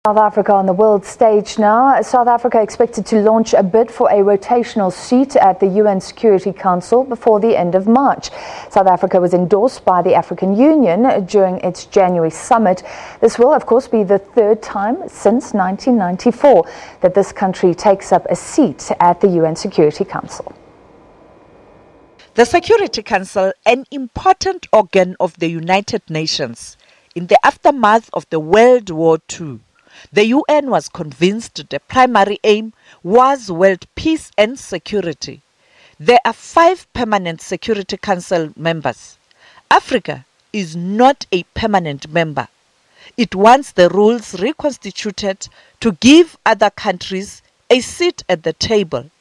South Africa on the world stage now. South Africa expected to launch a bid for a rotational seat at the UN Security Council before the end of March. South Africa was endorsed by the African Union during its January summit. This will, of course, be the third time since 1994 that this country takes up a seat at the UN Security Council. The Security Council, an important organ of the United Nations, in the aftermath of the World War II, the UN was convinced the primary aim was world peace and security. There are 5 permanent Security Council members. Africa is not a permanent member. It wants the rules reconstituted to give other countries a seat at the table.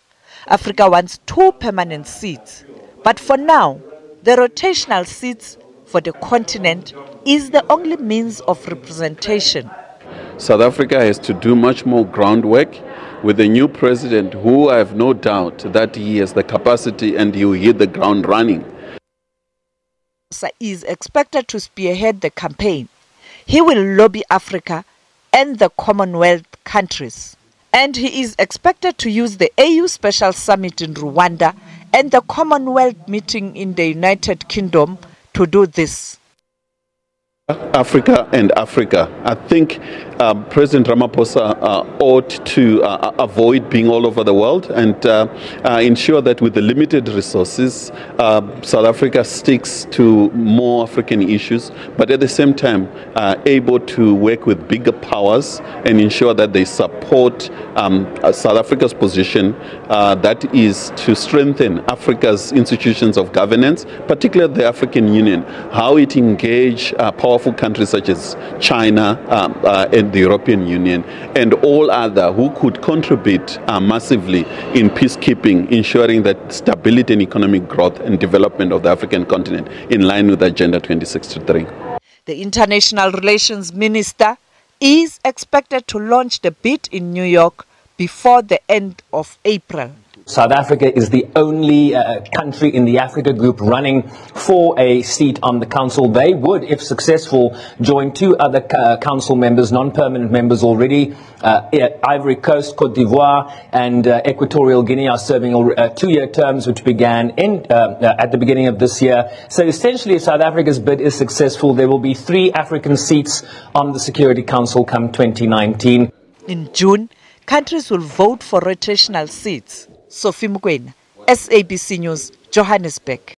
Africa wants 2 permanent seats. But for now, the rotational seats for the continent is the only means of representation. South Africa has to do much more groundwork with the new president, who I have no doubt that he has the capacity and he will hit the ground running. He is expected to spearhead the campaign. He will lobby Africa and the Commonwealth countries. And he is expected to use the AU Special Summit in Rwanda and the Commonwealth meeting in the United Kingdom to do this. Africa and Africa. I think President Ramaphosa ought to avoid being all over the world and ensure that with the limited resources, South Africa sticks to more African issues, but at the same time able to work with bigger powers and ensure that they support South Africa's position, that is to strengthen Africa's institutions of governance, particularly the African Union, how it engage powerful countries such as China and the European Union and all other who could contribute massively in peacekeeping, ensuring that stability and economic growth and development of the African continent in line with Agenda 2063. The International Relations Minister is expected to launch the bid in New York before the end of April. South Africa is the only country in the Africa group running for a seat on the council. They would, if successful, join 2 other council members, non-permanent members already. Ivory Coast, Cote d'Ivoire and Equatorial Guinea are serving 2-year terms which began at the beginning of this year. So essentially, if South Africa's bid is successful, there will be 3 African seats on the Security Council come 2019. In June, countries will vote for rotational seats. Sophie Mukwena, SABC News, Johannesburg.